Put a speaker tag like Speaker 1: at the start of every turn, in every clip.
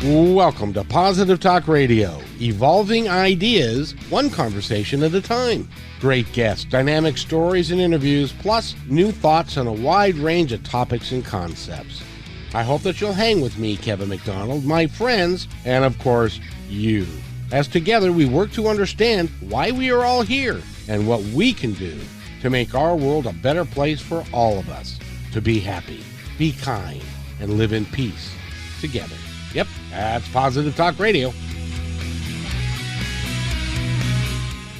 Speaker 1: Welcome to Positive Talk Radio, evolving ideas, one conversation at a time. Great guests, dynamic stories and interviews, plus new thoughts on a wide range of topics and concepts. I hope that you'll hang with me, Kevin McDonald, my friends, and of course, you. As together we work to understand why we are all here and what we can do to make our world a better place for all of us. To be happy, be kind, and live in peace together. Yep, that's Positive Talk Radio.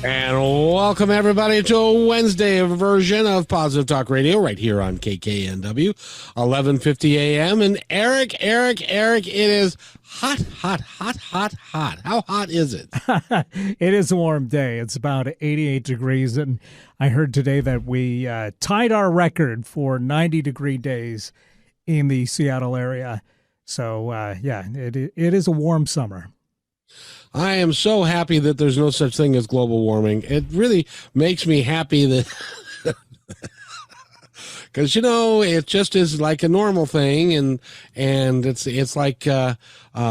Speaker 1: And welcome everybody to a Wednesday version of Positive Talk Radio right here on KKNW, 1150 AM. And Eric, it is hot. How hot is it?
Speaker 2: It is a warm day. It's about 88 degrees. And I heard today that we tied our record for 90-degree days in the Seattle area. So, it is a warm summer.
Speaker 1: I am so happy that there's no such thing as global warming. It really makes me happy that, because, it just is like a normal thing. And it's like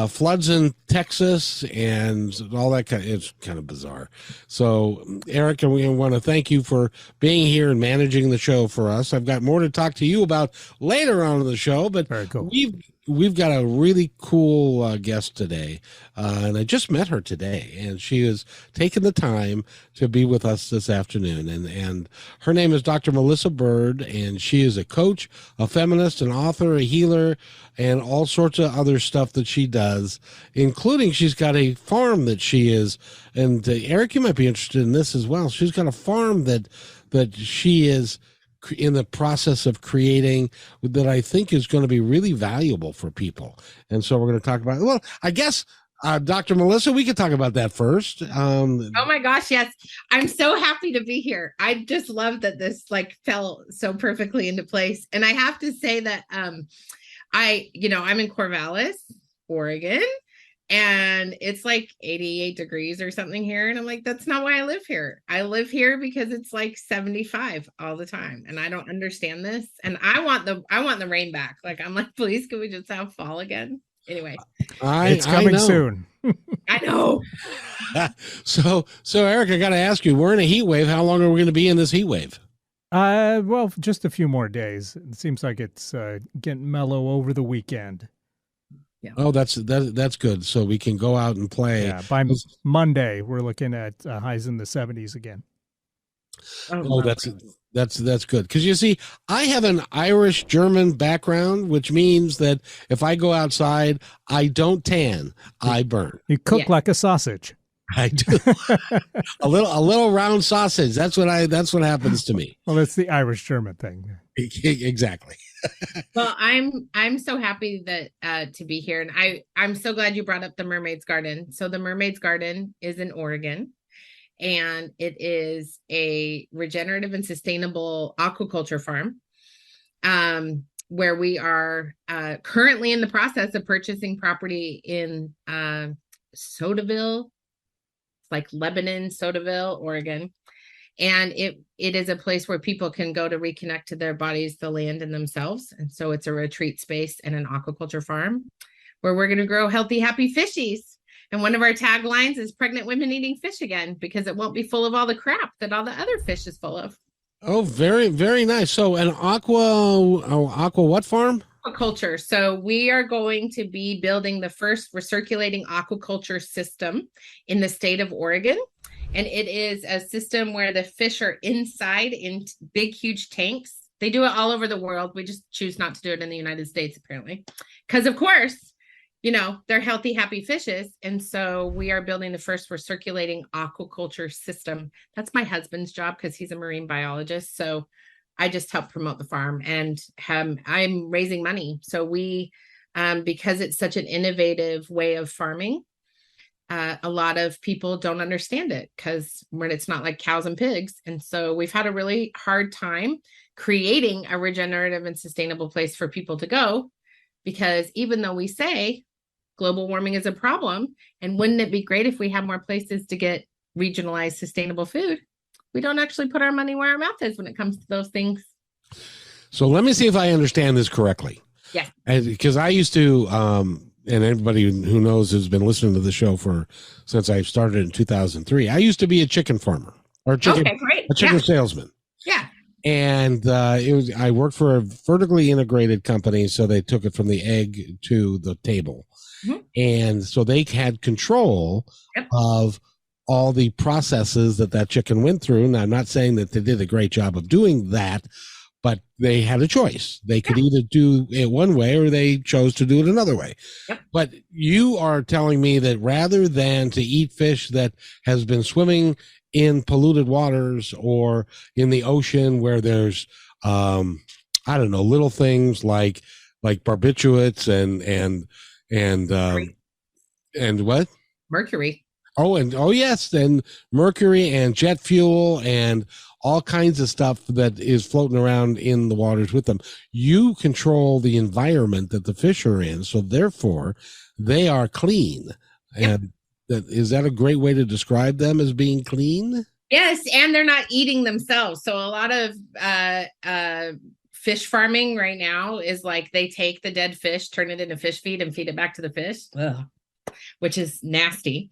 Speaker 1: floods in Texas and all that it's kind of bizarre. So, Eric, we want to thank you for being here and managing the show for us. I've got more to talk to you about later on in the show, but
Speaker 2: very cool.
Speaker 1: We've got a really cool guest today, and I just met her today, and she has taken the time to be with us this afternoon, and her name is Dr. Melissa Bird, and she is a coach, a feminist, an author, a healer, and all sorts of other stuff that she does, including she's got a farm that she is, and Eric, you might be interested in this as well. She's got a farm that she is in the process of creating that I think is going to be really valuable for people. And so we're going to talk about, well, I guess, Dr. Melissa, we could talk about that first.
Speaker 3: Oh my gosh, yes. I'm so happy to be here. I just love that this fell so perfectly into place. And I have to say that I'm in Corvallis, Oregon, and it's like 88 degrees or something here. And I'm like, that's not why I live here. I live here because it's like 75 all the time. And I don't understand this. And I want the rain back. I'm like, please, can we just have fall again? Anyway.
Speaker 2: It's coming soon.
Speaker 3: I know.
Speaker 1: So Eric, I got to ask you, we're in a heat wave. How long are we going to be in this heat wave?
Speaker 2: Well, just a few more days. It seems like it's getting mellow over the weekend.
Speaker 1: Yeah. Oh, that's good. So we can go out and play.
Speaker 2: Yeah, by Monday we're looking at highs in the 70s again.
Speaker 1: Oh, that's good. Because you see, I have an Irish German background, which means that if I go outside, I don't tan, I burn.
Speaker 2: You cook like a sausage.
Speaker 1: I do. a little round sausage. That's what happens to me.
Speaker 2: Well, that's the Irish German thing.
Speaker 1: Exactly.
Speaker 3: Well, I'm so happy that to be here, and I'm so glad you brought up the Mermaid's Garden. So the Mermaid's Garden is in Oregon, and it is a regenerative and sustainable aquaculture farm, where we are currently in the process of purchasing property in Sodaville, like Lebanon, Sodaville, Oregon. And it is a place where people can go to reconnect to their bodies, the land, and themselves. And so it's a retreat space and an aquaculture farm where we're going to grow healthy, happy fishies. And one of our taglines is pregnant women eating fish again, because it won't be full of all the crap that all the other fish is full of.
Speaker 1: Oh, very, very nice. So an aqua what farm?
Speaker 3: Aquaculture. So we are going to be building the first recirculating aquaculture system in the state of Oregon. And it is a system where the fish are inside in big, huge tanks. They do it all over the world. We just choose not to do it in the United States, apparently. Because, of course, they're healthy, happy fishes. And so we are building the first recirculating aquaculture system. That's my husband's job because he's a marine biologist. So I just help promote the farm, and I'm raising money. So we, because it's such an innovative way of farming, a lot of people don't understand it because it's not like cows and pigs. And so we've had a really hard time creating a regenerative and sustainable place for people to go, because even though we say global warming is a problem, and wouldn't it be great if we had more places to get regionalized sustainable food, we don't actually put our money where our mouth is when it comes to those things.
Speaker 1: So let me see if I understand this correctly.
Speaker 3: Yeah.
Speaker 1: Because I used to and everybody who knows has been listening to the show since I started in 2003. I used to be a chicken farmer or a chicken salesman.
Speaker 3: Yeah.
Speaker 1: And I worked for a vertically integrated company, so they took it from the egg to the table. Mm-hmm. And so they had control of all the processes that chicken went through. And I'm not saying that they did a great job of doing that, but they had a choice. They could either do it one way or they chose to do it another way. Yep. But you are telling me that rather than to eat fish that has been swimming in polluted waters or in the ocean where there's, I don't know, little things like barbiturates and what?
Speaker 3: Mercury.
Speaker 1: Yes, and mercury and jet fuel and all kinds of stuff that is floating around in the waters with them. You control the environment that the fish are in, so therefore they are clean. And is that a great way to describe them, as being clean?
Speaker 3: Yes, and they're not eating themselves. So a lot of fish farming right now is like they take the dead fish, turn it into fish feed, and feed it back to the fish, which is nasty.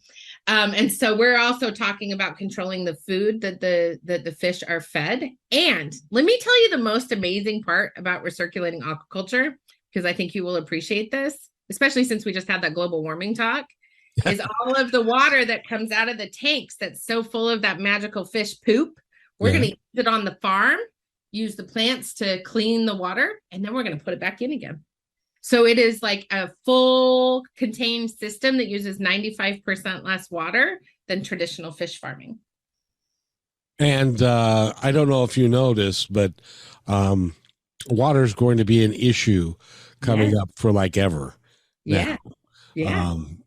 Speaker 3: And so we're also talking about controlling the food that the fish are fed. And let me tell you the most amazing part about recirculating aquaculture, because I think you will appreciate this, especially since we just had that global warming talk, is all of the water that comes out of the tanks that's so full of that magical fish poop. We're going to use it on the farm, use the plants to clean the water, and then we're going to put it back in again. So it is like a full contained system that uses 95% less water than traditional fish farming.
Speaker 1: And I don't know if you noticed, but water is going to be an issue coming up for like ever.
Speaker 3: Yeah.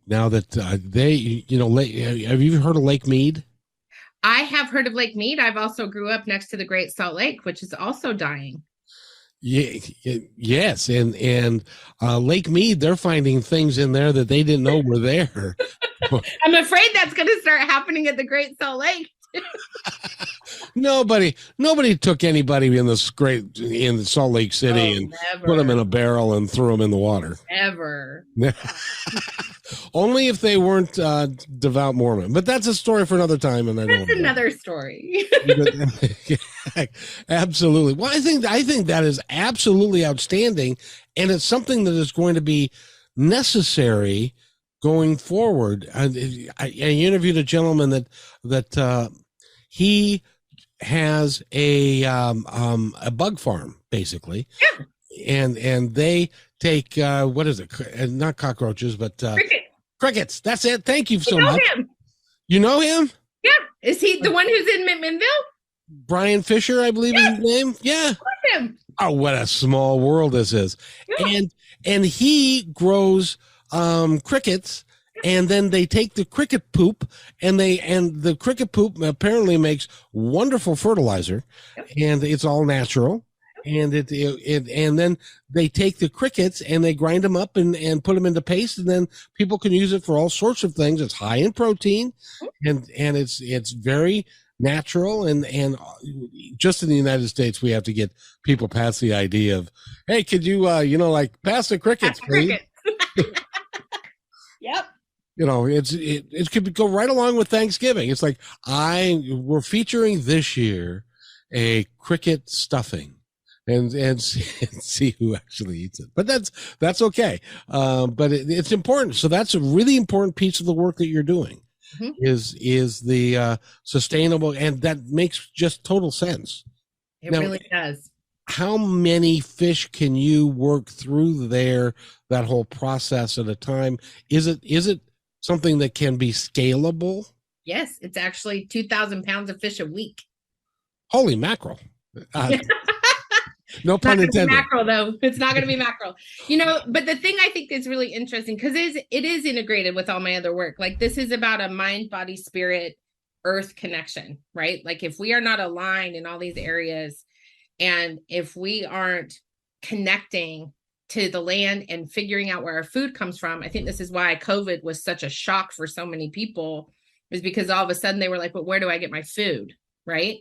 Speaker 1: Now that have you heard of Lake Mead?
Speaker 3: I have heard of Lake Mead. I've also grew up next to the Great Salt Lake, which is also dying.
Speaker 1: Yes, and Lake Mead, they're finding things in there that they didn't know were there.
Speaker 3: I'm afraid that's going to start happening at the Great Salt Lake.
Speaker 1: Nobody took anybody in Salt Lake City and put them in a barrel and threw them in the water.
Speaker 3: Ever.
Speaker 1: Only if they weren't devout Mormon. But that's a story for another time. And
Speaker 3: that's another story.
Speaker 1: Absolutely. Well, I think that is absolutely outstanding, and it's something that is going to be necessary going forward. I interviewed a gentleman that he has a bug farm, basically. Yeah. And they take what is it? Not cockroaches, but crickets. That's it. Thank you so much.
Speaker 3: Him.
Speaker 1: You know him?
Speaker 3: Yeah. Is he the one who's in McMinnville?
Speaker 1: Brian Fisher, I believe is his name. Yeah.
Speaker 3: Him.
Speaker 1: Oh, what a small world this is. Yeah. And he grows crickets. And then they take the cricket poop, and the cricket poop apparently makes wonderful fertilizer, and it's all natural. And and then they take the crickets and they grind them up and put them into paste, and then people can use it for all sorts of things. It's high in protein, and it's very natural. And just in the United States, we have to get people past the idea of, hey, could you pass the crickets, please?
Speaker 3: Yep.
Speaker 1: It could go right along with Thanksgiving. It's like we're featuring this year a cricket stuffing, and see who actually eats it. But that's okay. But it's important. So that's a really important piece of the work that you're doing. Mm-hmm. is the sustainable, and that makes just total sense.
Speaker 3: It really does.
Speaker 1: How many fish can you work through that whole process at a time? Is it something that can be scalable?
Speaker 3: Yes, it's actually 2,000 pounds of fish a week.
Speaker 1: Holy mackerel. No pun intended.
Speaker 3: Mackerel, though. It's not going to be mackerel. But the thing I think is really interesting, because it is integrated with all my other work. Like, this is about a mind, body, spirit, earth connection, right? Like, if we are not aligned in all these areas, and if we aren't connecting to the land and figuring out where our food comes from, I think this is why COVID was such a shock for so many people, is because all of a sudden they were like, but where do I get my food? Right.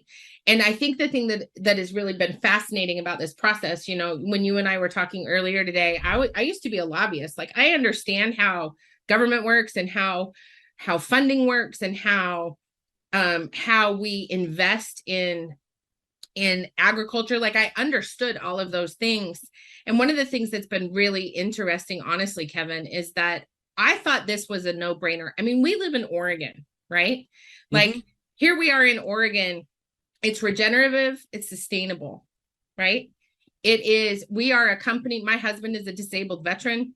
Speaker 3: And I think the thing that has really been fascinating about this process, you know, when you and I were talking earlier today, I used to be a lobbyist. Like, I understand how government works and how funding works and how we invest in agriculture. Like, I understood all of those things. And one of the things that's been really interesting, honestly, Kevin, is that I thought this was a no-brainer. I mean, we live in Oregon, right? Like, here we are in Oregon. It's regenerative, it's sustainable, right? We are a company. My husband is a disabled veteran.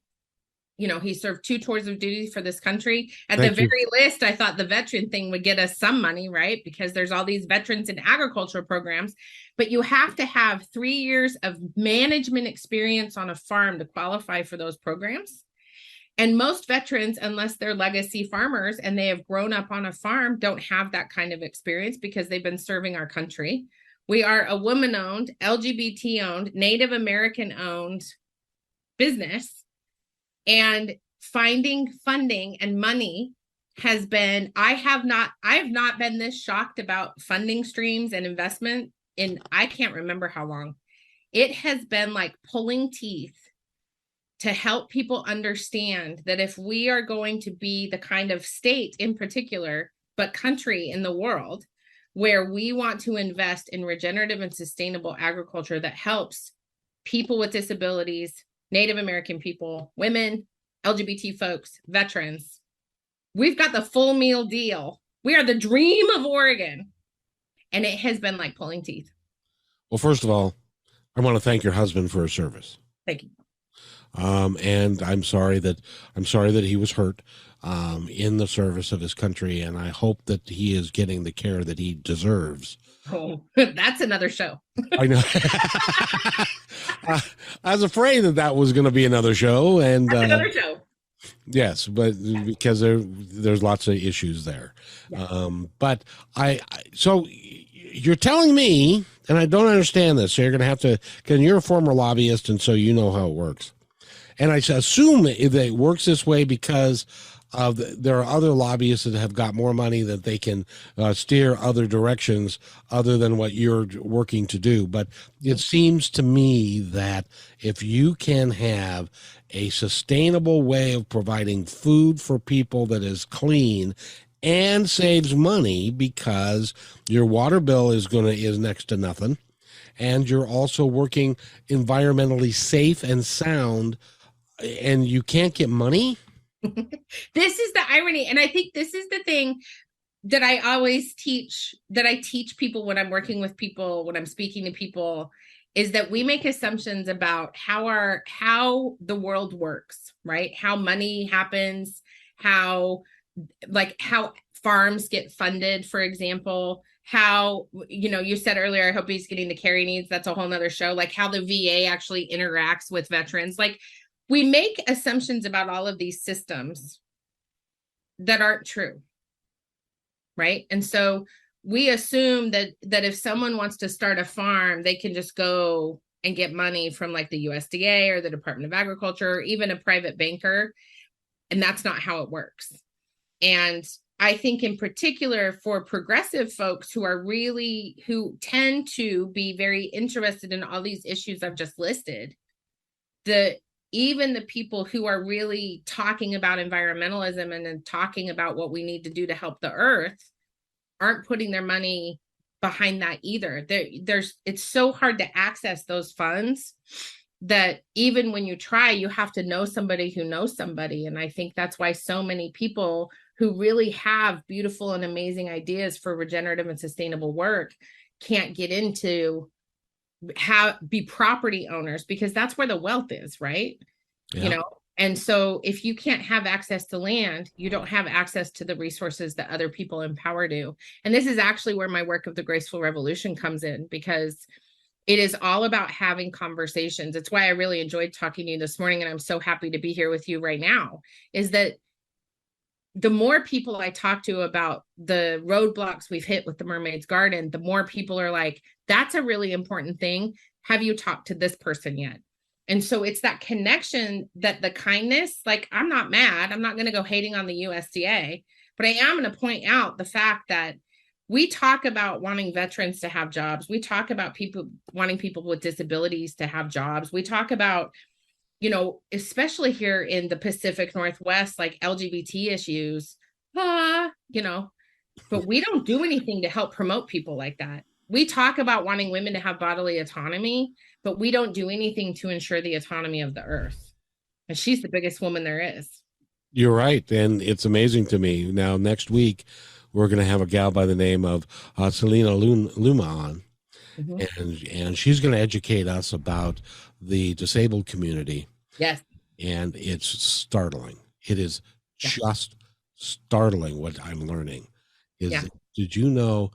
Speaker 3: You know, he served 2 tours of duty for this country. At the very least, I thought the veteran thing would get us some money, right? Because there's all these veterans in agricultural programs, but you have to have 3 years of management experience on a farm to qualify for those programs. And most veterans, unless they're legacy farmers and they have grown up on a farm, don't have that kind of experience because they've been serving our country. We are a woman-owned, LGBT-owned, Native American-owned business. And finding funding and money has been, I have not been this shocked about funding streams and investment in, I can't remember how long. It has been like pulling teeth to help people understand that if we are going to be the kind of state in particular, but country in the world, where we want to invest in regenerative and sustainable agriculture that helps people with disabilities, Native American people, women, LGBT folks, veterans, we've got the full meal deal. We are the dream of Oregon. And it has been like pulling teeth.
Speaker 1: Well, first of all, I want to thank your husband for his service.
Speaker 3: Thank you.
Speaker 1: And I'm sorry that he was hurt in the service of his country, and I hope that he is getting the care that he deserves.
Speaker 3: Oh, that's another show.
Speaker 1: I know. I was afraid that was going to be another show, and
Speaker 3: that's another show.
Speaker 1: Yes, but because there's lots of issues there. Yeah. But so you're telling me, and I don't understand this, so you're going to have to, because you're a former lobbyist, and so you know how it works. And I assume that it works this way because there are other lobbyists that have got more money that they can steer other directions other than what you're working to do. But it seems to me that if you can have a sustainable way of providing food for people that is clean and saves money, because your water bill is next to nothing, and you're also working environmentally safe and sound, and you can't get money.
Speaker 3: This is the irony. And I think this is the thing that I always teach, that I teach people when I'm working with people, when I'm speaking to people, is that we make assumptions about how the world works, right? How money happens, how farms get funded, for example, how, you know, you said earlier, I hope he's getting the care he needs. That's a whole nother show. Like how the VA actually interacts with veterans. Like, we make assumptions about all of these systems that aren't true, right? And so we assume that if someone wants to start a farm, they can just go and get money from like the USDA or the Department of Agriculture, or even a private banker. And that's not how it works. And I think in particular for progressive folks who tend to be very interested in all these issues I've just listed, even the people who are really talking about environmentalism and then talking about what we need to do to help the earth aren't putting their money behind that either. It's so hard to access those funds that even when you try, you have to know somebody who knows somebody. And I think that's why so many people who really have beautiful and amazing ideas for regenerative and sustainable work can't get into be property owners, because that's where the wealth is, right? Yeah. You know, and so if you can't have access to land, you don't have access to the resources that other people in power do. And this is actually where my work of the Graceful Revolution comes in, because it is all about having conversations. It's why I really enjoyed talking to you this morning, and I'm so happy to be here with you right now, is that the more people I talk to about the roadblocks we've hit with the Mermaid's Garden, the more people are like, that's a really important thing. Have you talked to this person yet? And so it's that connection, that the kindness, like, I'm not mad. I'm not going to go hating on the USDA, but I am going to point out the fact that we talk about wanting veterans to have jobs. We talk about people wanting people with disabilities to have jobs. We talk about, especially here in the Pacific Northwest, like LGBT issues, but we don't do anything to help promote people like that. We talk about wanting women to have bodily autonomy, but we don't do anything to ensure the autonomy of the earth. And she's the biggest woman there is.
Speaker 1: You're right. And it's amazing to me. Now, next week, we're going to have a gal by the name of Selena Luma on. Mm-hmm. And she's going to educate us about the disabled community.
Speaker 3: Yes.
Speaker 1: And it's startling. It is just startling what I'm learning. Did you know?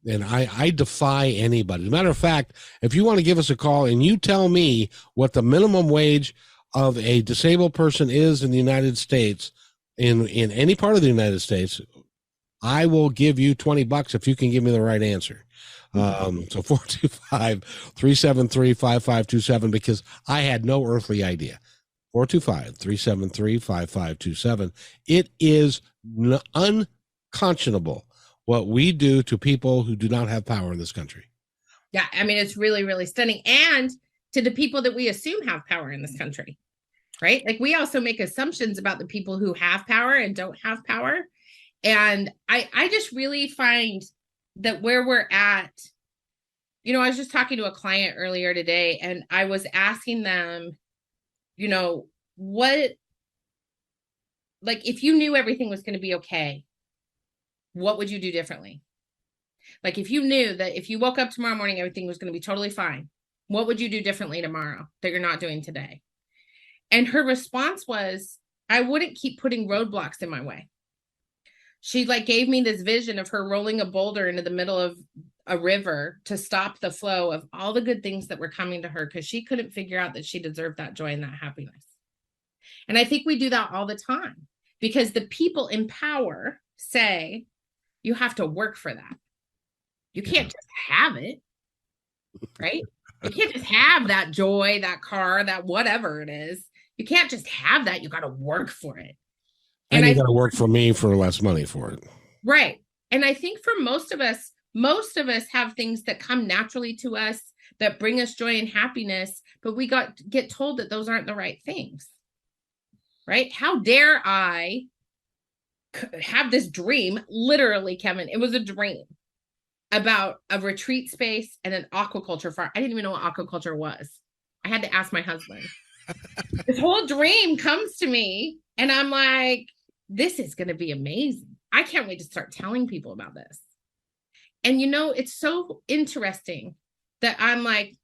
Speaker 1: And I defy anybody. As a matter of fact, if you want to give us a call and you tell me what the minimum wage of a disabled person is in the United States, in any part of the United States, I will give you $20 if you can give me the right answer. So 425-373-5527, because I had no earthly idea. 425-373-5527. It is unconscionable what we do to people who do not have power in this country.
Speaker 3: Yeah, I mean, it's really, really stunning. And to the people that we assume have power in this country, right? Like, we also make assumptions about the people who have power and don't have power. And I just really find that where we're at, I was just talking to a client earlier today, and I was asking them, if you knew everything was going to be okay, what would you do differently? Like, if you knew that if you woke up tomorrow morning, everything was going to be totally fine, what would you do differently tomorrow that you're not doing today? And her response was, I wouldn't keep putting roadblocks in my way. She gave me this vision of her rolling a boulder into the middle of a river to stop the flow of all the good things that were coming to her, because she couldn't figure out that she deserved that joy and that happiness. And I think we do that all the time, because the people in power say, you have to work for that. You can't just have it, right? You can't just have that joy, that car, that whatever it is. You can't just have that. You got to work for it.
Speaker 1: And you got to work for me for less money for it.
Speaker 3: Right. And I think for most of us have things that come naturally to us that bring us joy and happiness, but we get told that those aren't the right things. Right? How dare I have this dream, literally, Kevin, it was a dream about a retreat space and an aquaculture farm. I didn't even know what aquaculture was. I had to ask my husband. This whole dream comes to me, and I'm like, this is going to be amazing. I can't wait to start telling people about this. And it's so interesting that I'm like,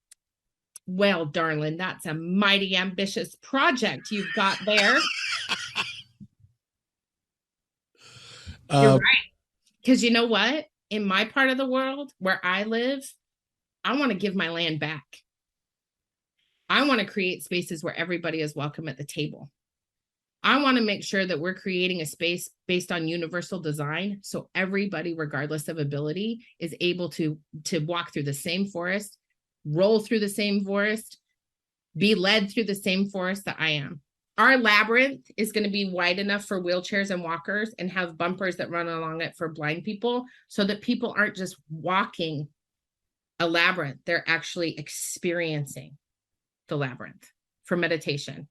Speaker 3: well, darling, that's a mighty ambitious project you've got there. You're right. Because you know what? In my part of the world where I live, I want to give my land back. I want to create spaces where everybody is welcome at the table. I want to make sure that we're creating a space based on universal design, so everybody, regardless of ability, is able to walk through the same forest, roll through the same forest, be led through the same forest that I am. Our labyrinth is going to be wide enough for wheelchairs and walkers, and have bumpers that run along it for blind people, so that people aren't just walking a labyrinth, they're actually experiencing the labyrinth for meditation.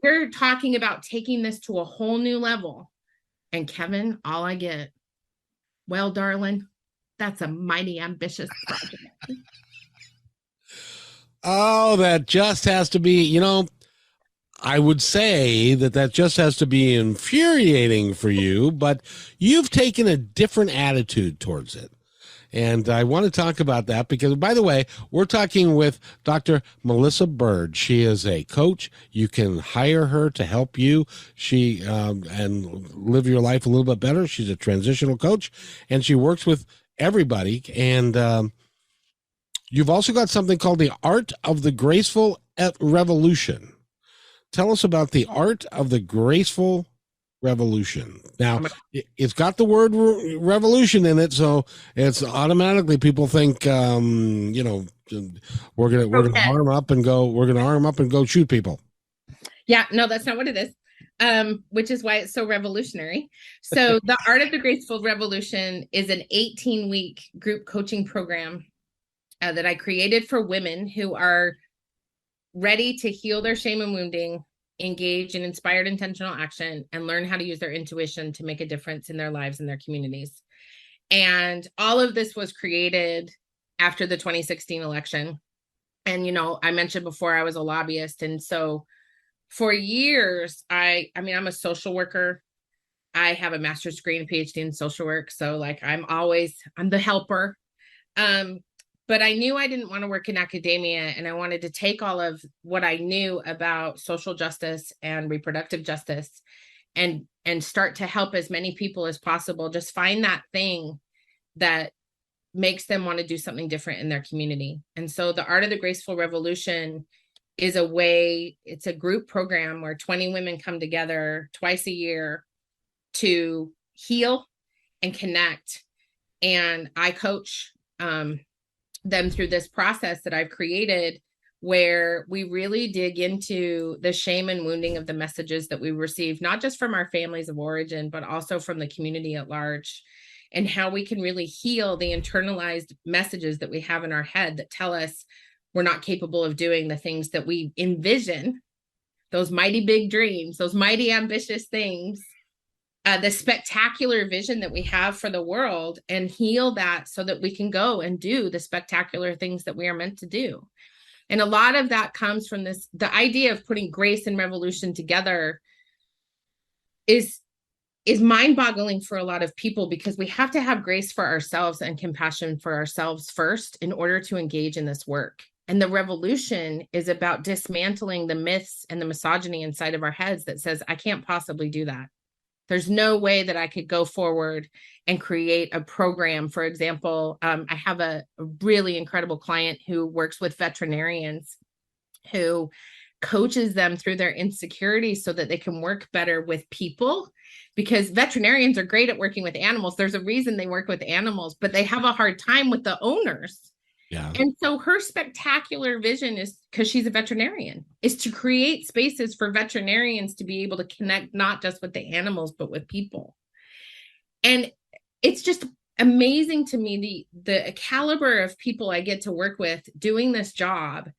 Speaker 3: We're talking about taking this to a whole new level. And Kevin, all I get, well, darling, that's a mighty ambitious project.
Speaker 1: Oh, that just has to be, I would say that just has to be infuriating for you, but you've taken a different attitude towards it. And I want to talk about that because, by the way, we're talking with Dr. Melissa Bird. She is a coach. You can hire her to help you and live your life a little bit better. She's a transitional coach, and she works with everybody. And you've also got something called the Art of the Graceful Revolution. Tell us about the Art of the Graceful Revolution. Now, it's got the word revolution in it, so it's automatically people think, we're gonna arm up and go shoot people.
Speaker 3: Yeah, no, that's not what it is. which is why it's so revolutionary. So the Art of the Graceful Revolution is an 18-week group coaching program that I created for women who are ready to heal their shame and wounding, engage in inspired intentional action, and learn how to use their intuition to make a difference in their lives and their communities. And all of this was created after the 2016 election. And, I mentioned before I was a lobbyist. And so for years, I'm a social worker. I have a master's degree and a PhD in social work. So like, I'm the helper. But I knew I didn't want to work in academia, and I wanted to take all of what I knew about social justice and reproductive justice and start to help as many people as possible just find that thing that makes them want to do something different in their community. And so the Art of the Graceful Revolution is it's a group program where 20 women come together twice a year to heal and connect. And I coach them through this process that I've created, where we really dig into the shame and wounding of the messages that we receive, not just from our families of origin, but also from the community at large, and how we can really heal the internalized messages that we have in our head that tell us we're not capable of doing the things that we envision, those mighty big dreams, those mighty ambitious things, the spectacular vision that we have for the world, and heal that so that we can go and do the spectacular things that we are meant to do. And a lot of that comes from the idea of putting grace and revolution together is mind-boggling for a lot of people, because we have to have grace for ourselves and compassion for ourselves first in order to engage in this work. And the revolution is about dismantling the myths and the misogyny inside of our heads that says, I can't possibly do that. There's no way that I could go forward and create a program. For example, I have a really incredible client who works with veterinarians, who coaches them through their insecurities so that they can work better with people, because veterinarians are great at working with animals. There's a reason they work with animals, but they have a hard time with the owners.
Speaker 1: Yeah.
Speaker 3: And so her spectacular vision is, because she's a veterinarian, is to create spaces for veterinarians to be able to connect not just with the animals, but with people. And it's just amazing to me, the caliber of people I get to work with doing this job,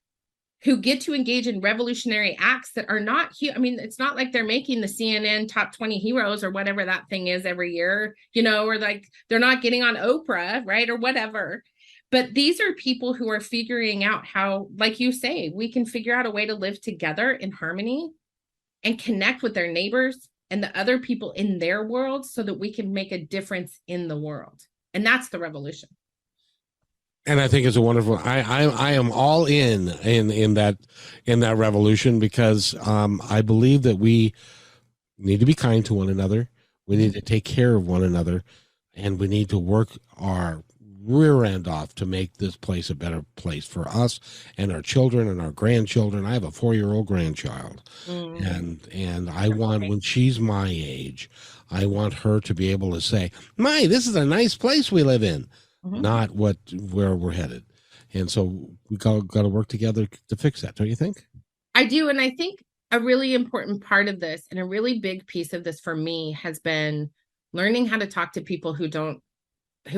Speaker 3: who get to engage in revolutionary acts that are not, it's not like they're making the CNN top 20 heroes or whatever that thing is every year, or like they're not getting on Oprah, right? Or whatever. But these are people who are figuring out how, like you say, we can figure out a way to live together in harmony and connect with their neighbors and the other people in their world so that we can make a difference in the world. And that's the revolution.
Speaker 1: And I think it's a wonderful. I am all in that revolution, because I believe that we need to be kind to one another. We need to take care of one another, and we need to work our rear end off to make this place a better place for us and our children and our grandchildren. I have a 4-year-old grandchild, and I want, when she's my age, I want her to be able to say, "My, this is a nice place we live in." Not where we're headed. And so we got to work together to fix that, don't you think?
Speaker 3: I do. And I think a really important part of this, and a really big piece of this for me, has been learning how to talk to people who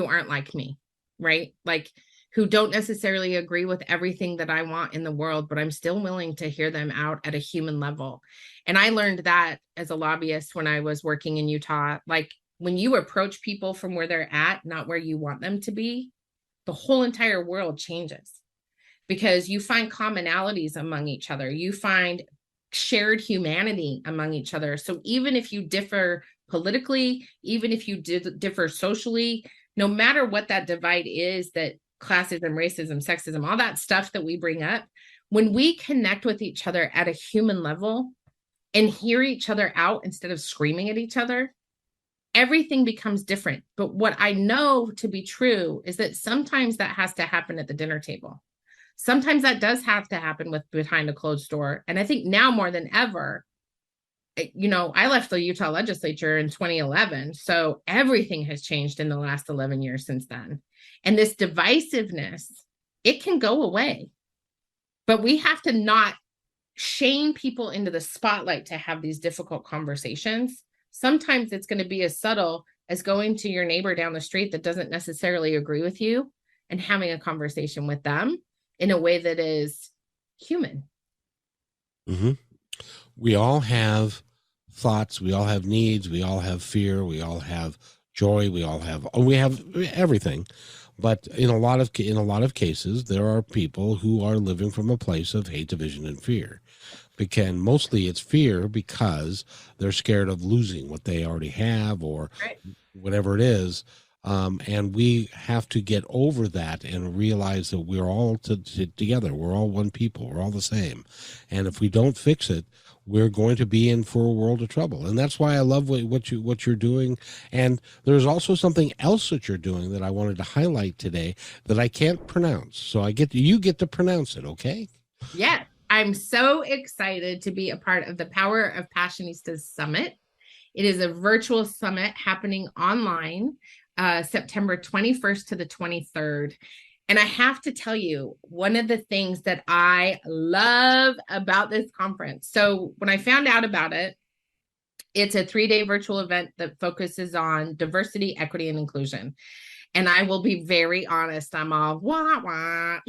Speaker 3: aren't like me, right? Like, who don't necessarily agree with everything that I want in the world, but I'm still willing to hear them out at a human level. And I learned that as a lobbyist when I was working in Utah. Like, when you approach people from where they're at, not where you want them to be, the whole entire world changes, because you find commonalities among each other. You find shared humanity among each other. So even if you differ politically, even if you differ socially, no matter what that divide is, that classism, racism, sexism, all that stuff that we bring up, when we connect with each other at a human level and hear each other out instead of screaming at each other, everything becomes different. But what I know to be true is that sometimes that has to happen at the dinner table. Sometimes that does have to happen behind a closed door. And I think now more than ever, I left the Utah legislature in 2011. So everything has changed in the last 11 years since then. And this divisiveness, it can go away. But we have to not shame people into the spotlight to have these difficult conversations. Sometimes it's going to be as subtle as going to your neighbor down the street that doesn't necessarily agree with you and having a conversation with them in a way that is human.
Speaker 1: Mm-hmm. We all have thoughts, we all have needs, we all have fear, we all have joy, we have everything. But in a lot of cases, there are people who are living from a place of hate, division, and fear. Because mostly it's fear because they're scared of losing what they already have or whatever it is. And we have to get over that and realize that we're all together. We're all one people. We're all the same. And if we don't fix it, we're going to be in for a world of trouble. And that's why I love what you're doing. And there's also something else that you're doing that I wanted to highlight today that I can't pronounce. So you get to pronounce it, okay?
Speaker 3: Yeah. I'm so excited to be a part of the Power of Passionistas Summit. It is a virtual summit happening online, September 21st to the 23rd. And I have to tell you, one of the things that I love about this conference. So when I found out about it, it's a 3-day virtual event that focuses on diversity, equity, and inclusion. And I will be very honest, I'm all wah, wah.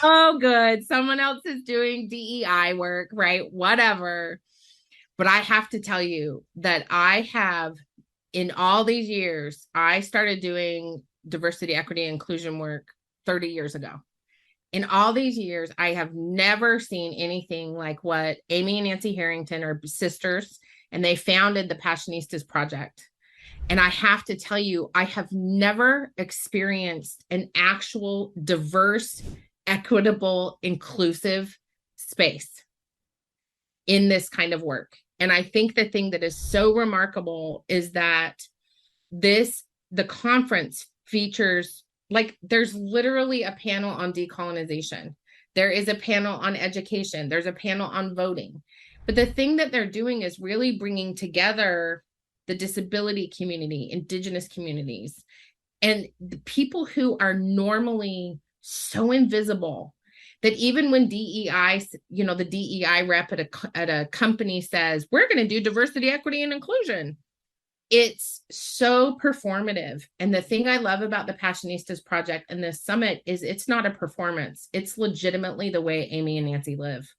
Speaker 3: Oh, good. Someone else is doing DEI work, right? Whatever. But I have to tell you that I have, in all these years, I started doing diversity, equity, and inclusion work 30 years ago. In all these years, I have never seen anything like what Amy and Nancy Harrington are sisters, and they founded the Passionistas Project. And I have to tell you, I have never experienced an actual diverse, equitable, inclusive space in this kind of work. And I think the thing that is so remarkable is that the conference features, like, there's literally a panel on decolonization. There is a panel on education. There's a panel on voting. But the thing that they're doing is really bringing together the disability community, Indigenous communities, and the people who are normally so invisible that even when DEI, the DEI rep at a company says, we're going to do diversity, equity, and inclusion, it's so performative. And the thing I love about the Passionistas Project and this summit is it's not a performance. It's legitimately the way Amy and Nancy live.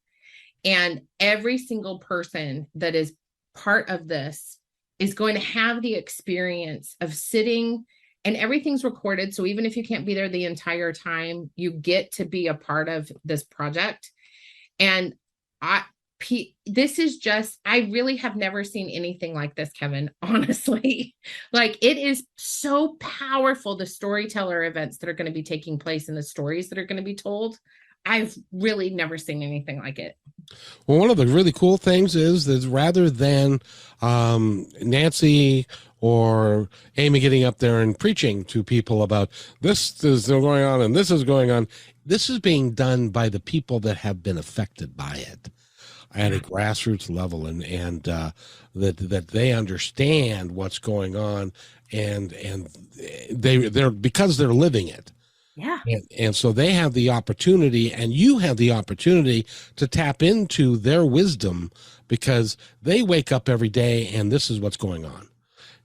Speaker 3: And every single person that is part of this is going to have the experience of sitting, and everything's recorded. So even if you can't be there the entire time, you get to be a part of this project. And this is just, I really have never seen anything like this, Kevin, honestly. Like, it is so powerful, the storyteller events that are going to be taking place and the stories that are going to be told. I've really never seen anything like it.
Speaker 1: Well, one of the really cool things is that rather than Nancy or Amy getting up there and preaching to people about this is going on and this is going on, this is being done by the people that have been affected by it at a grassroots level, and that they understand what's going on, and they're because they're living it.
Speaker 3: Yeah.
Speaker 1: And so they have the opportunity, and you have the opportunity to tap into their wisdom because they wake up every day and this is what's going on.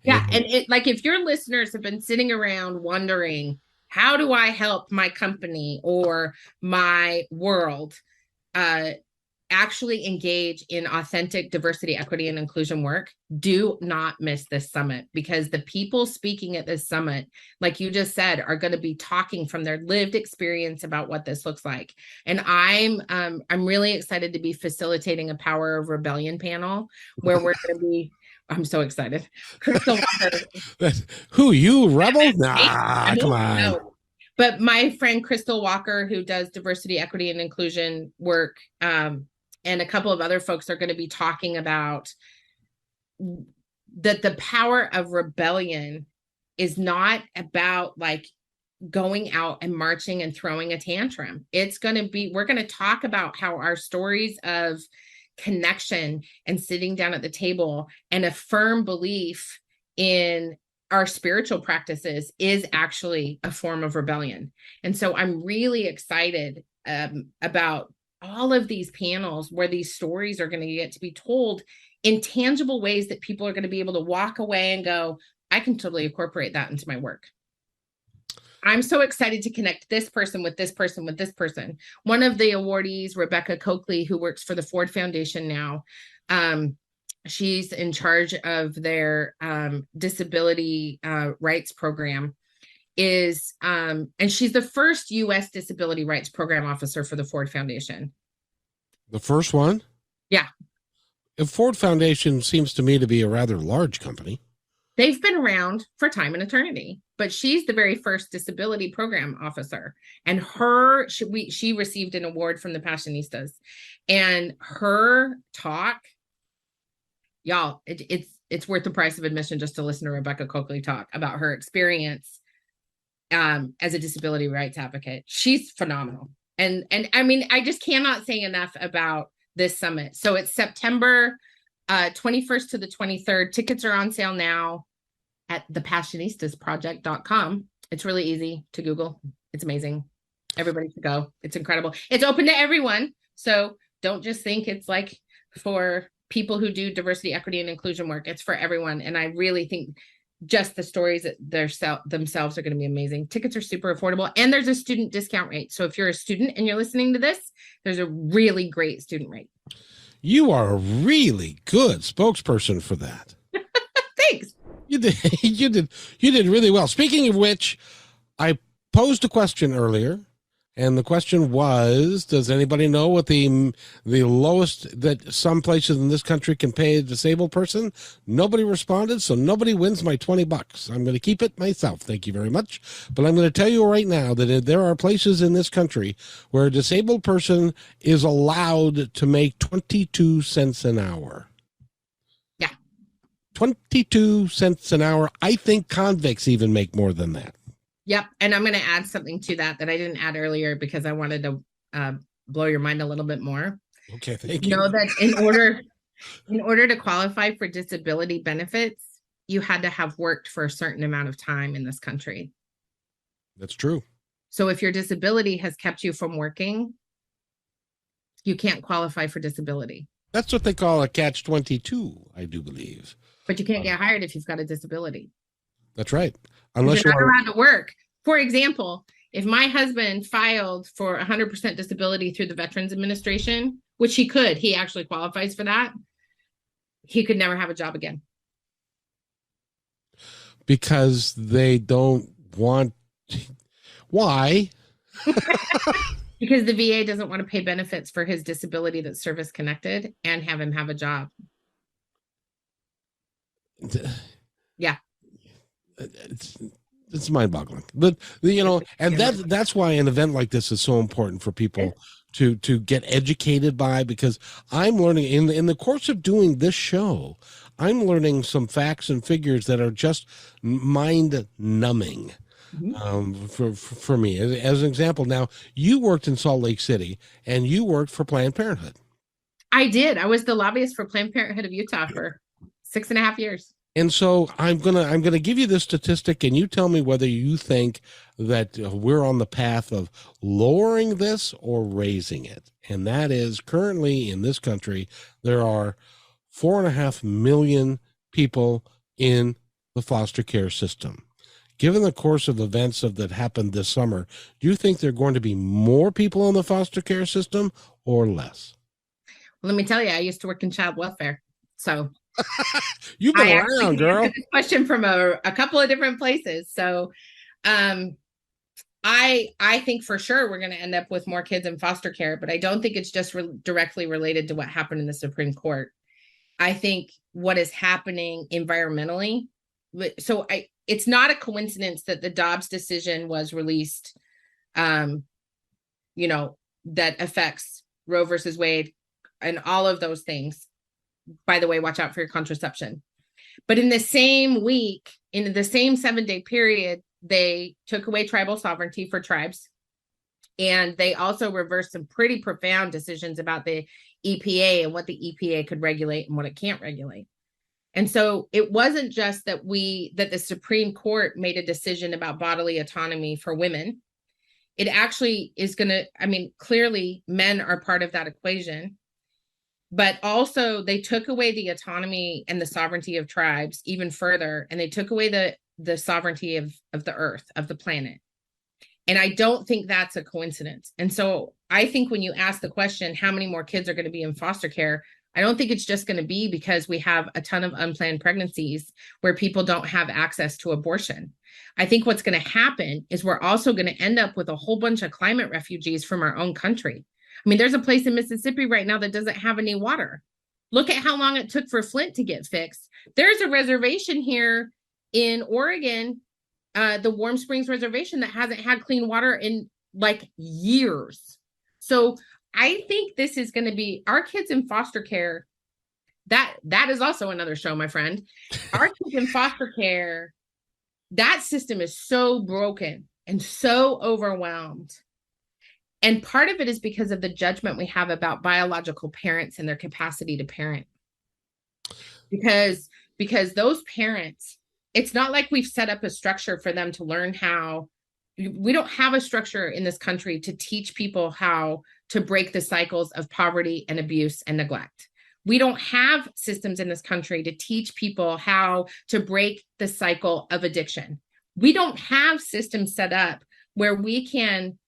Speaker 3: Yeah. And it, like, if your listeners have been sitting around wondering, how do I help my company or my world actually engage in authentic diversity, equity, and inclusion work, do not miss this summit, because the people speaking at this summit, like you just said, are going to be talking from their lived experience about what this looks like. And I'm really excited to be facilitating a Power of Rebellion panel where we're going to be, I'm so excited. Crystal Walker.
Speaker 1: Who, you rebel? Nah, come on.
Speaker 3: No. But my friend Crystal Walker, who does diversity, equity, and inclusion work, and a couple of other folks are going to be talking about that the power of rebellion is not about like going out and marching and throwing a tantrum. It's going to be, we're going to talk about how our stories of connection and sitting down at the table and a firm belief in our spiritual practices is actually a form of rebellion. And so I'm really excited about all of these panels where these stories are going to get to be told in tangible ways that people are going to be able to walk away and go, I can totally incorporate that into my work. I'm so excited to connect this person with this person with this person. One of the awardees, Rebecca Coakley, who works for the Ford Foundation now, she's in charge of their disability rights program, and she's the first U.S. disability rights program officer for the Ford Foundation.
Speaker 1: The first one?
Speaker 3: Yeah.
Speaker 1: The Ford Foundation seems to me to be a rather large company.
Speaker 3: They've been around for time and eternity, but she's the very first disability program officer. And she received an award from the Passionistas. And her talk, y'all, it's worth the price of admission just to listen to Rebecca Coakley talk about her experience as a disability rights advocate. She's phenomenal. And I mean, I just cannot say enough about this summit. So it's September 21st to the 23rd. Tickets are on sale now at thepassionistasproject.com. It's really easy to Google. It's amazing. Everybody should go. It's incredible. It's open to everyone. So don't just think it's like for people who do diversity, equity, and inclusion work. It's for everyone. And I really think just the stories themselves are going to be amazing. Tickets are super affordable. And there's a student discount rate. So if you're a student and you're listening to this, there's a really great student rate.
Speaker 1: You are a really good spokesperson for that.
Speaker 3: Thanks.
Speaker 1: You did really well. Speaking of which, I posed a question earlier, and the question was, does anybody know what the lowest that some places in this country can pay a disabled person? Nobody responded, so nobody wins my $20. I'm going to keep it myself. Thank you very much. But I'm going to tell you right now that there are places in this country where a disabled person is allowed to make 22 cents an hour.
Speaker 3: Yeah.
Speaker 1: 22 cents an hour. I think convicts even make more than that.
Speaker 3: Yep. And I'm going to add something to that I didn't add earlier because I wanted to blow your mind a little bit more.
Speaker 1: Okay, thank you.
Speaker 3: Know that in order to qualify for disability benefits, you had to have worked for a certain amount of time in this country.
Speaker 1: That's true.
Speaker 3: So if your disability has kept you from working, you can't qualify for disability.
Speaker 1: That's what they call a catch-22, I do believe.
Speaker 3: But you can't get hired if you've got a disability.
Speaker 1: That's right. Unless
Speaker 3: you're not allowed to work. For example, if my husband filed for 100% disability through the Veterans Administration, which he actually qualifies for that, he could never have a job again.
Speaker 1: Because they don't want... Why?
Speaker 3: Because the VA doesn't want to pay benefits for his disability that's service-connected and have him have a job. Yeah.
Speaker 1: It's mind-boggling, but and that's why an event like this is so important for people to get educated by, because I'm learning in the course of doing this show, I'm learning some facts and figures that are just mind-numbing. For me, as an example, now you worked in Salt Lake City and you worked for Planned Parenthood.
Speaker 3: I did. I was the lobbyist for Planned Parenthood of Utah for 6.5 years.
Speaker 1: And so I'm gonna give you this statistic, and you tell me whether you think that we're on the path of lowering this or raising it. And that is, currently in this country, there are 4.5 million people in the foster care system. Given the course of events that happened this summer, do you think there are going to be more people in the foster care system or less?
Speaker 3: Well, let me tell you, I used to work in child welfare, so.
Speaker 1: You've been around, girl.
Speaker 3: This question from a couple of different places. So I think for sure we're going to end up with more kids in foster care, but I don't think it's just directly related to what happened in the Supreme Court. I think what is happening environmentally. So it's not a coincidence that the Dobbs decision was released, that affects Roe versus Wade and all of those things. By the way, watch out for your contraception. But in the same week, in the same 7-day period, they took away tribal sovereignty for tribes. And they also reversed some pretty profound decisions about the EPA and what the EPA could regulate and what it can't regulate. And so it wasn't just that the Supreme Court made a decision about bodily autonomy for women. it actually is going to, I mean, clearly men are part of that equation, but also they took away the autonomy and the sovereignty of tribes even further. And they took away the sovereignty of the earth, of the planet. And I don't think that's a coincidence. And so I think when you ask the question, how many more kids are going to be in foster care? I don't think it's just going to be because we have a ton of unplanned pregnancies where people don't have access to abortion. I think what's going to happen is we're also going to end up with a whole bunch of climate refugees from our own country. I mean, there's a place in Mississippi right now that doesn't have any water. Look at how long it took for Flint to get fixed. There's a reservation here in Oregon, the Warm Springs Reservation, that hasn't had clean water in like years. So I think this is going to be our kids in foster care. That is also another show, my friend. Our kids in foster care, that system is so broken and so overwhelmed. And part of it is because of the judgment we have about biological parents and their capacity to parent. Because those parents, it's not like we've set up a structure for them to learn how. We don't have a structure in this country to teach people how to break the cycles of poverty and abuse and neglect. We don't have systems in this country to teach people how to break the cycle of addiction. We don't have systems set up where we can.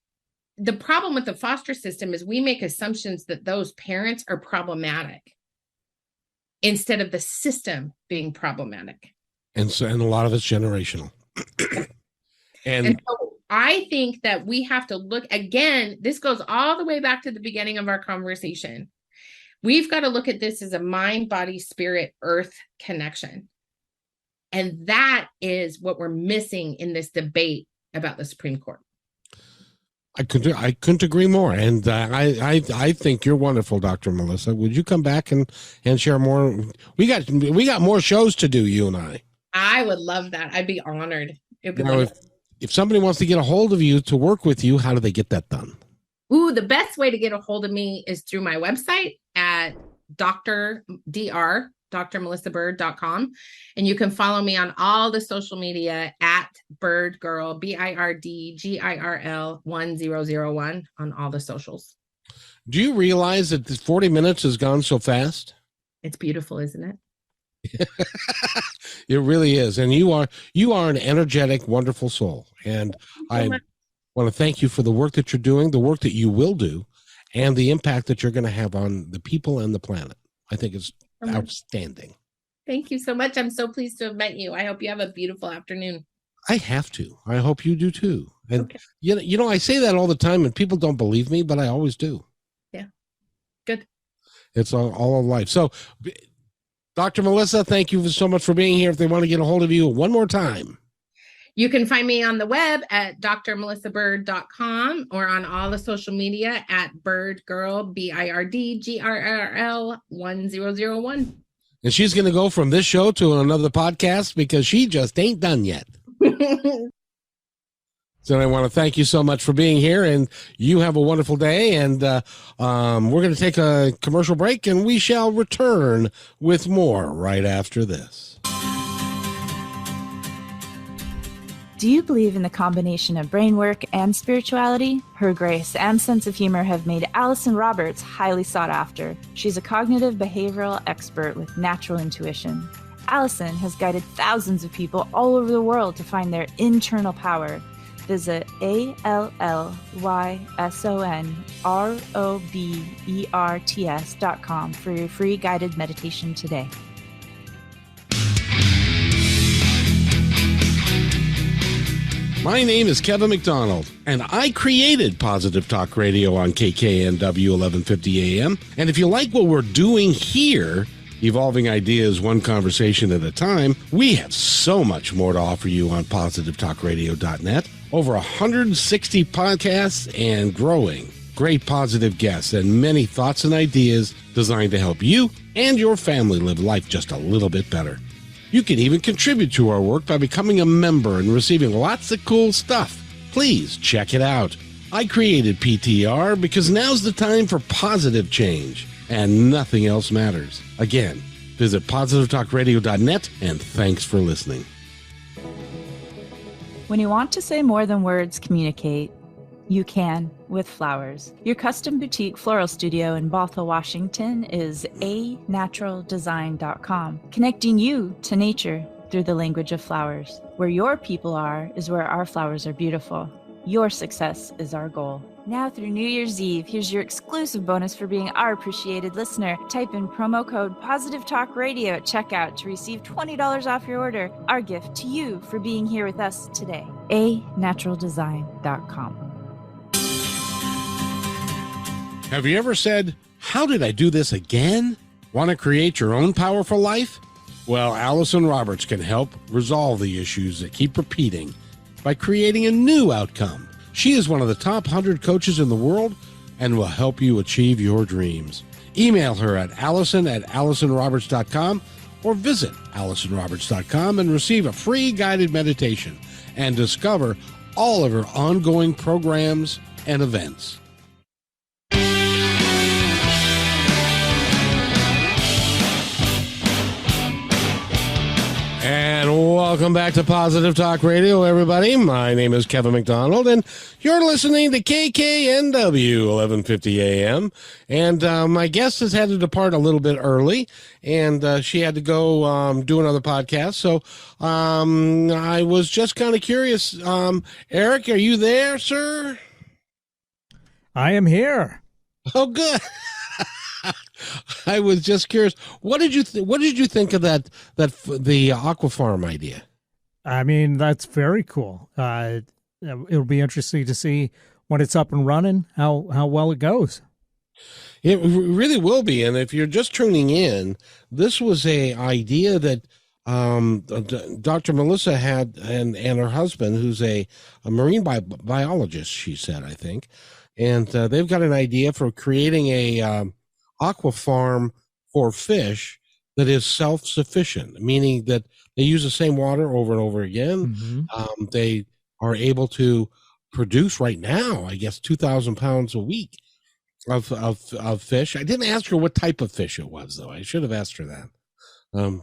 Speaker 3: The problem with the foster system is we make assumptions that those parents are problematic instead of the system being problematic.
Speaker 1: And a lot of it's generational.
Speaker 3: And so I think that we have to look again, this goes all the way back to the beginning of our conversation. We've got to look at this as a mind, body, spirit, earth connection. And that is what we're missing in this debate about the Supreme Court.
Speaker 1: I couldn't agree more. And I think you're wonderful, Dr. Melissa. Would you come back and share more? We got more shows to do, you and I.
Speaker 3: I would love that. I'd be honored.
Speaker 1: Now, if somebody wants to get a hold of you to work with you, how do they get that done?
Speaker 3: Ooh, the best way to get a hold of me is through my website at drmelissabird.com. And you can follow me on all the social media at birdgirl, BIRDGIRL 1001 on all the socials.
Speaker 1: Do you realize that this 40 minutes has gone so fast?
Speaker 3: It's beautiful, isn't it?
Speaker 1: It really is. And you are an energetic, wonderful soul. And I want to thank you for the work that you're doing, the work that you will do, and the impact that you're going to have on the people and the planet. I think it's outstanding.
Speaker 3: Thank you so much. I'm so pleased to have met you. I hope you have a beautiful afternoon.
Speaker 1: I have to. I hope you do too. And okay. You know, I say that all the time and people don't believe me, but I always do.
Speaker 3: Yeah. Good.
Speaker 1: It's all of life. So Dr. Melissa, thank you so much for being here. If they want to get a hold of you one more time.
Speaker 3: You can find me on the web at drmelissabird.com or on all the social media at birdgirl, BIRDGIRL 1001.
Speaker 1: And she's going to go from this show to another podcast because she just ain't done yet. So I want to thank you so much for being here, and you have a wonderful day. And we're going to take a commercial break, and we shall return with more right after this.
Speaker 4: Do you believe in the combination of brain work and spirituality? Her grace and sense of humor have made Allison Roberts highly sought after. She's a cognitive behavioral expert with natural intuition. Allison has guided thousands of people all over the world to find their internal power. Visit ALLYSONROBERTS.com for your free guided meditation today.
Speaker 1: My name is Kevin McDonald, and I created Positive Talk Radio on KKNW 1150 AM. And if you like what we're doing here, evolving ideas one conversation at a time, we have so much more to offer you on positivetalkradio.net. Over 160 podcasts and growing. Great positive guests and many thoughts and ideas designed to help you and your family live life just a little bit better. You can even contribute to our work by becoming a member and receiving lots of cool stuff. Please check it out. I created PTR because now's the time for positive change, and nothing else matters. Again, visit positivetalkradio.net, and thanks for listening.
Speaker 4: When you want to say more than words communicate, You can with flowers. Your custom boutique floral studio in Bothell, Washington is anaturaldesign.com, connecting you to nature through the language of flowers. Where your people are is where our flowers are beautiful. Your success is our goal. Now through New Year's Eve, here's your exclusive bonus for being our appreciated listener. Type in promo code Positive Talk Radio at checkout to receive $20 off your order. Our gift to you for being here with us today. anaturaldesign.com.
Speaker 1: Have you ever said, how did I do this again? Want to create your own powerful life? Well, Allison Roberts can help resolve the issues that keep repeating by creating a new outcome. She is one of the top 100 coaches in the world and will help you achieve your dreams. Email her at allison@allisonroberts.com or visit allisonroberts.com and receive a free guided meditation and discover all of her ongoing programs and events. And welcome back to Positive Talk Radio, everybody. My name is Kevin McDonald, and you're listening to KKNW 1150 AM. And my guest has had to depart a little bit early, and she had to go do another podcast. So I was just kind of curious. Eric, are you there, sir?
Speaker 2: I am here.
Speaker 1: Oh, good. I was just curious. What did you think of the Aqua Farm idea?
Speaker 2: I mean, that's very cool. It'll be interesting to see when it's up and running, how well it goes.
Speaker 1: It really will be. And if you're just tuning in, this was a idea that Dr. Melissa had and her husband, who's a marine biologist, she said, I think. And they've got an idea for creating a aqua farm for fish that is self-sufficient, meaning that they use the same water over and over again. Mm-hmm. They are able to produce right now, I guess, 2,000 pounds a week of fish. I didn't ask her what type of fish it was, though. I should have asked her that.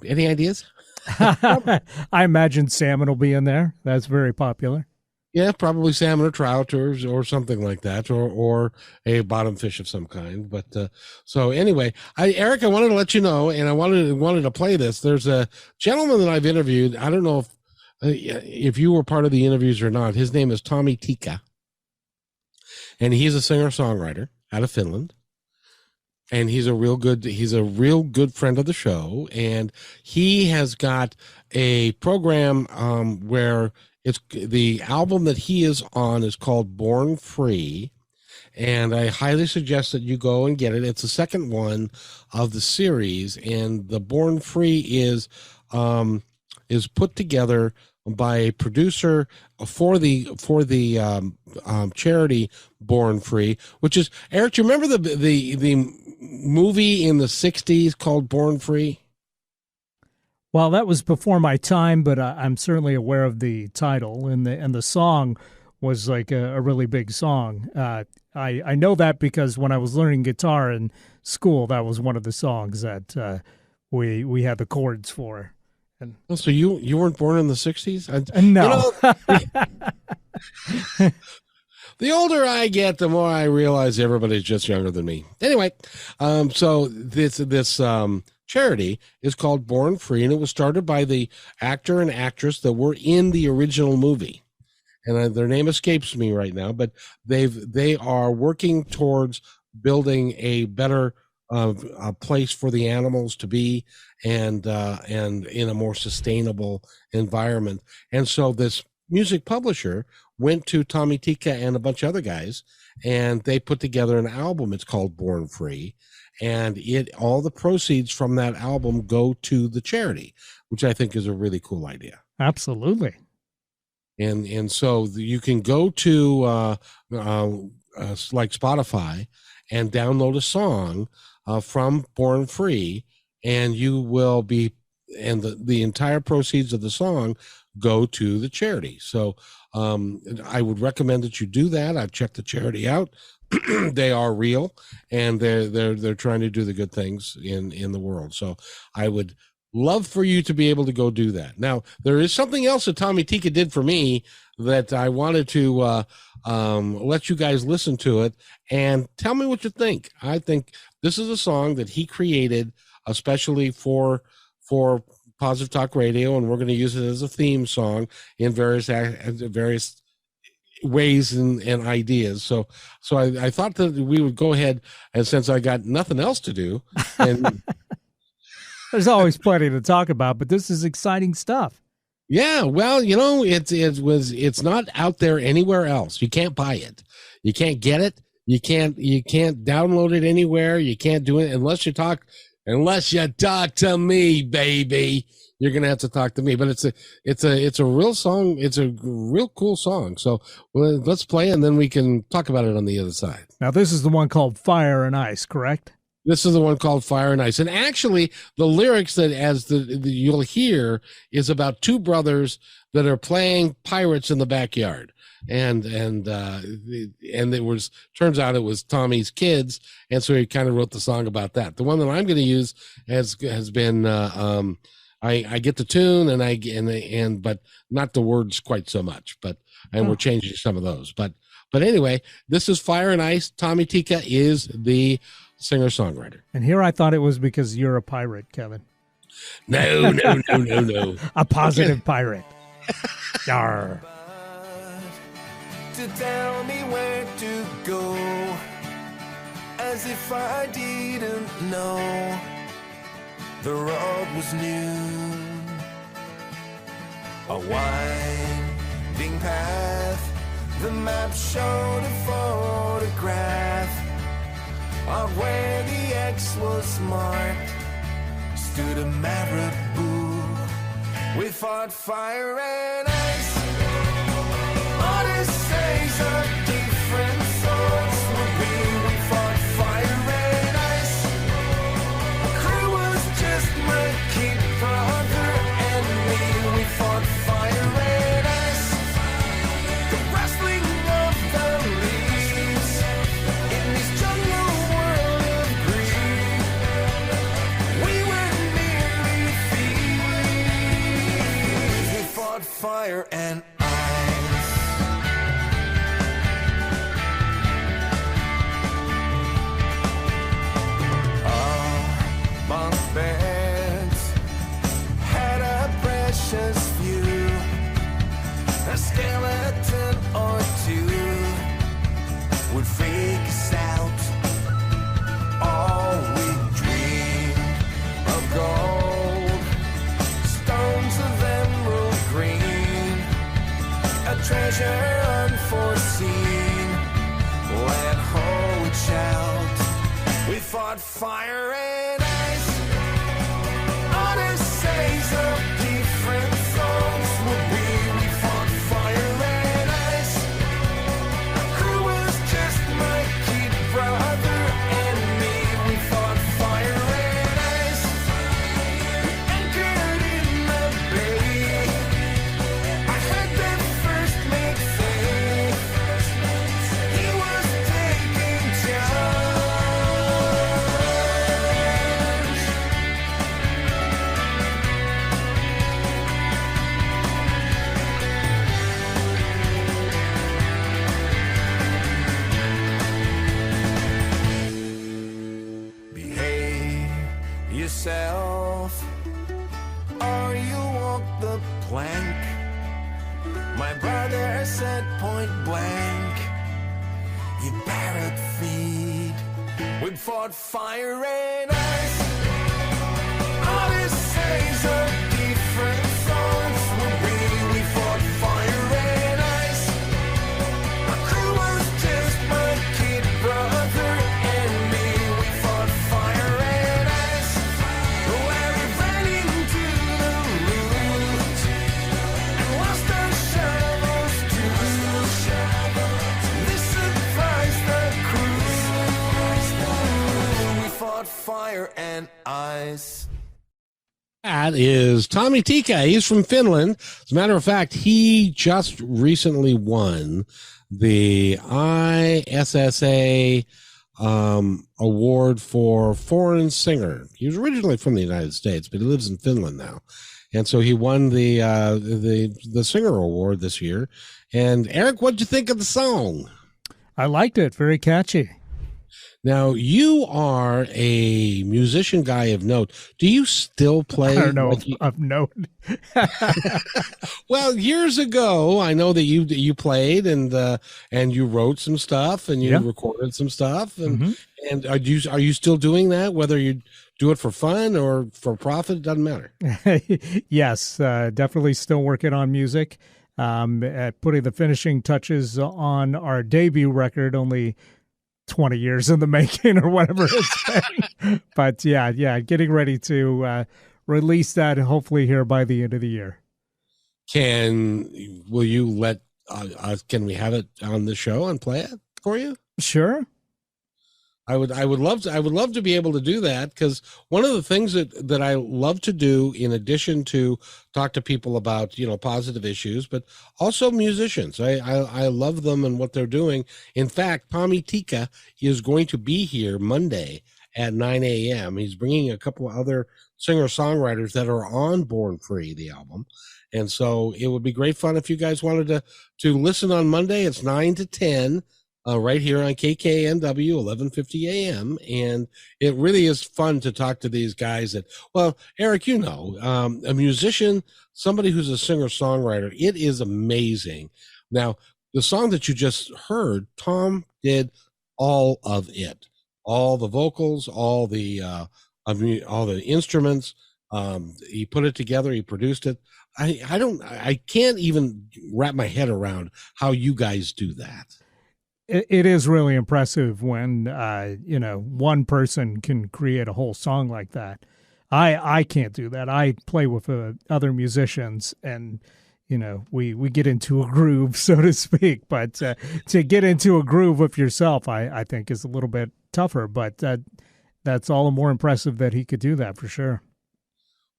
Speaker 1: Any ideas?
Speaker 2: I imagine salmon will be in there. That's very popular.
Speaker 1: Yeah, probably salmon or trout or something like that, or a bottom fish of some kind. But so anyway, Eric, I wanted to let you know, and I wanted to play this. There's a gentleman that I've interviewed. I don't know if you were part of the interviews or not. His name is Tommy Tika, and he's a singer-songwriter out of Finland. And he's a real good friend of the show, and he has got a program where it's the album that he is on is called Born Free, and I highly suggest that you go and get it. It's the second one of the series, and the Born Free is put together by a producer for the charity Born Free, which is, Eric, do you remember the movie in the 60s called Born Free?
Speaker 2: Well, that was before my time, but I'm certainly aware of the title, and the song was like a really big song. I know that because when I was learning guitar in school, that was one of the songs that we had the chords for. And
Speaker 1: so you weren't born in the 60s?
Speaker 2: No.
Speaker 1: The older I get, the more I realize everybody's just younger than me. Anyway, so this charity is called Born Free, and it was started by the actor and actress that were in the original movie, and their name escapes me right now, but they are working towards building a better a place for the animals to be, and in a more sustainable environment. And so this music publisher went to Tommy Tika and a bunch of other guys, and they put together an album. It's called Born Free. And all the proceeds from that album go to the charity, which I think is a really cool idea.
Speaker 2: Absolutely.
Speaker 1: And so you can go to like Spotify and download a song from Born Free, and you will be, and the entire proceeds of the song go to the charity. So I would recommend that you do that. I've checked the charity out. They are real, and they're trying to do the good things in the world. So I would love for you to be able to go do that. Now, there is something else that Tommy Tika did for me that I wanted to let you guys listen to it and tell me what you think. I think this is a song that he created especially for Positive Talk Radio, and we're going to use it as a theme song in various ways and ideas. So I thought that we would go ahead, and since I got nothing else to do, and
Speaker 2: there's always plenty to talk about, but this is exciting stuff.
Speaker 1: Yeah, well, it's not out there anywhere else. You can't buy it. You can't get it. You can't download it anywhere. You can't do it unless you talk to me, baby. You're gonna have to talk to me. But it's a real song. It's a real cool song. So let's play, and then we can talk about it on the other side.
Speaker 2: Now, this is the one called Fire and Ice, correct?
Speaker 1: This is the one called Fire and Ice. And actually, the lyrics that you'll hear is about two brothers that are playing pirates in the backyard. And it turns out it was Tommy's kids. And so he kind of wrote the song about that. The one that I'm going to use has been, I get the tune but not the words quite so much, we're changing some of those. But anyway, this is Fire and Ice. Tommy Tika is the singer-songwriter.
Speaker 2: And here I thought it was because you're a pirate, Kevin.
Speaker 1: No.
Speaker 2: A positive pirate. Yarr.
Speaker 5: To tell me where to go, as if I didn't know the road was new. A winding path, the map showed a photograph of where the X was marked, stood a marabou. We fought fire and ice, Odysseys of different sorts would be. We fought fire and ice, the crew was just my kid brother and me. We fought fire and ice, the rustling of the leaves in this jungle world of green. We were merely thieves. We fought fire and ice. Beds had a precious few, a skeleton or two would freak us out. All we dreamed of gold, stones of emerald green, a treasure unforeseen. When ho would shout, we fought fire and Odysseys of different sorts would be. We fought fire and ice, the crew was just my kid brother and me. We fought fire and ice, we anchored in the bay. I heard them first mate say he was taking charge. Yourself, or you walk the plank. My brother said point blank, you parrot feed. We fought fire and ice, Odysseys of different sorts would be. We fought fire and ice, our crew was just my kid brother and me. We fought fire and ice, where we ran into the root and lost our shovels too. This surprised the crew. We fought fire and ice.
Speaker 1: That is Tommy Tika. He's from Finland. As a matter of fact, he just recently won the ISSA award for foreign singer. He was originally from the United States, but he lives in Finland now, and so he won the singer award this year. And Eric, what'd you think of the song?
Speaker 2: I liked it. Very catchy.
Speaker 1: Now, you are a musician guy of note. Do you still play?
Speaker 2: I don't know of note.
Speaker 1: Well, years ago, I know that you played and you wrote some stuff and you recorded some stuff. And are you still doing that? Whether you do it for fun or for profit, it doesn't matter.
Speaker 2: Yes, definitely still working on music. Putting the finishing touches on our debut record, only 20 years in the making or whatever it's been. But yeah, getting ready to release that hopefully here by the end of the year.
Speaker 1: Will you let can we have it on the show and play it for you?
Speaker 2: Sure.
Speaker 1: I would love to be able to do that, because one of the things that I love to do, in addition to talk to people about, positive issues, but also musicians. I love them and what they're doing. In fact, Pami Tika is going to be here Monday at 9 a.m. He's bringing a couple of other singer-songwriters that are on Born Free, the album. And so it would be great fun if you guys wanted to listen on Monday. It's 9 to 10. Right here on KKNW 1150 AM, and it really is fun to talk to these guys well, Eric, a musician, somebody who's a singer-songwriter, it is amazing. Now, the song that you just heard, Tom did all of it, all the vocals, all the instruments. He put it together, he produced it. I can't even wrap my head around how you guys do that.
Speaker 2: It is really impressive when, one person can create a whole song like that. I can't do that. I play with other musicians and, we get into a groove, so to speak. But to get into a groove with yourself, I think is a little bit tougher. But that's all the more impressive that he could do that for sure.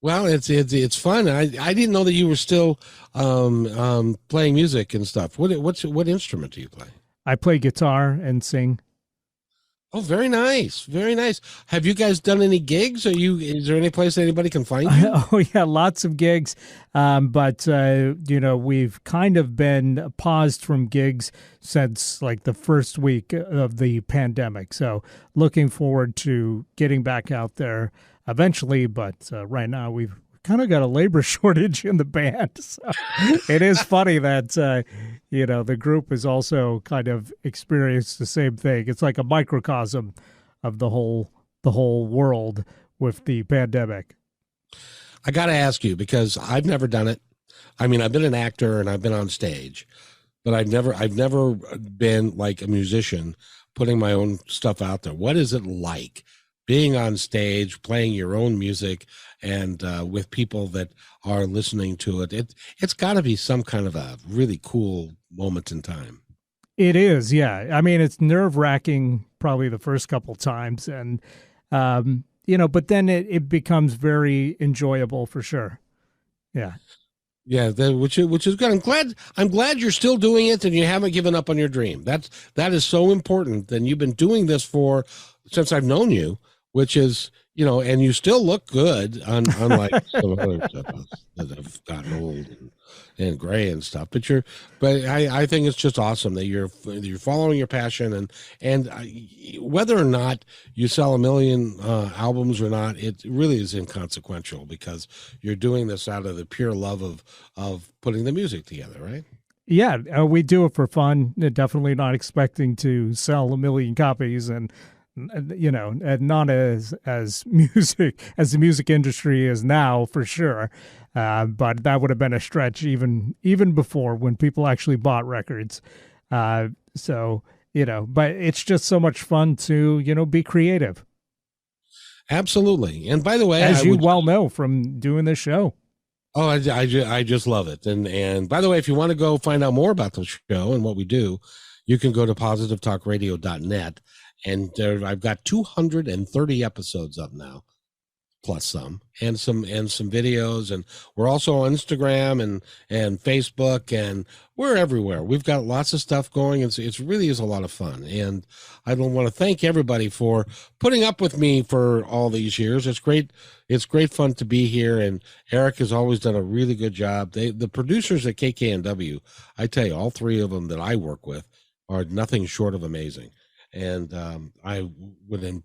Speaker 1: Well, it's fun. I didn't know that you were still playing music and stuff. What instrument do you play?
Speaker 2: I play guitar and sing.
Speaker 1: Oh, very nice. Very nice. Have you guys done any gigs? Is there any place that anybody can find you?
Speaker 2: Oh, yeah, lots of gigs. But we've kind of been paused from gigs since like the first week of the pandemic. So looking forward to getting back out there eventually. But right now we've kind of got a labor shortage in the band. So it is funny that, the group has also kind of experienced the same thing. It's like a microcosm of the whole world with the pandemic.
Speaker 1: I got to ask you, because I've never done it. I mean, I've been an actor and I've been on stage, but I've never been like a musician putting my own stuff out there. What is it like being on stage, playing your own music, and with people that are listening to it? It's got to be some kind of a really cool moment in time.
Speaker 2: It is, yeah. I mean, it's nerve-wracking probably the first couple times, and but then it becomes very enjoyable for sure. Yeah.
Speaker 1: Yeah, which is good. I'm glad you're still doing it and you haven't given up on your dream. That is so important. And you've been doing this since I've known you, which is, and you still look good, unlike some other that have gotten old and gray and stuff. But I think it's just awesome that you're following your passion, and whether or not you sell 1 million albums or not, it really is inconsequential, because you're doing this out of the pure love of putting the music together, right?
Speaker 2: Yeah, we do it for fun. Definitely not expecting to sell 1 million copies, and not as music as the music industry is now, for sure. But that would have been a stretch even before, when people actually bought records. But it's just so much fun to, be creative.
Speaker 1: Absolutely. And by the way,
Speaker 2: as you well know from doing this show.
Speaker 1: Oh, I just love it. And by the way, if you want to go find out more about the show and what we do, you can go to positivetalkradio.net. And I've got 230 episodes up now. plus some videos, and we're also on Instagram and Facebook, and we're everywhere. We've got lots of stuff going. It's really is a lot of fun, and I want to thank everybody for putting up with me for all these years. It's great fun to be here, and Eric has always done a really good job. The producers at KKNW, I tell you, all three of them that I work with are nothing short of amazing, and I would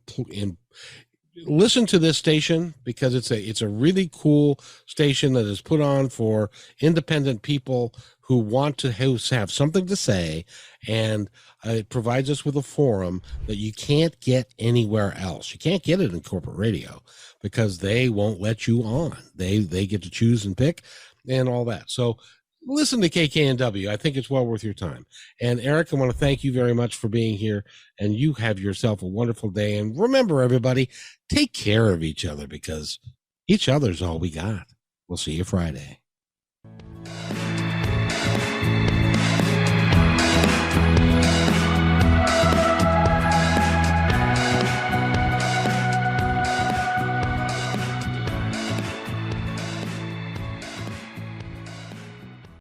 Speaker 1: listen to this station because it's a really cool station that is put on for independent people who want to have something to say, and it provides us with a forum that you can't get anywhere else. You can't get it in corporate radio because they won't let you on. They get to choose and pick and all that. So listen to KKNW. I think it's well worth your time. And Eric, I want to thank you very much for being here, and you have yourself a wonderful day. And remember, everybody, take care of each other because each other's all we got. We'll see you Friday.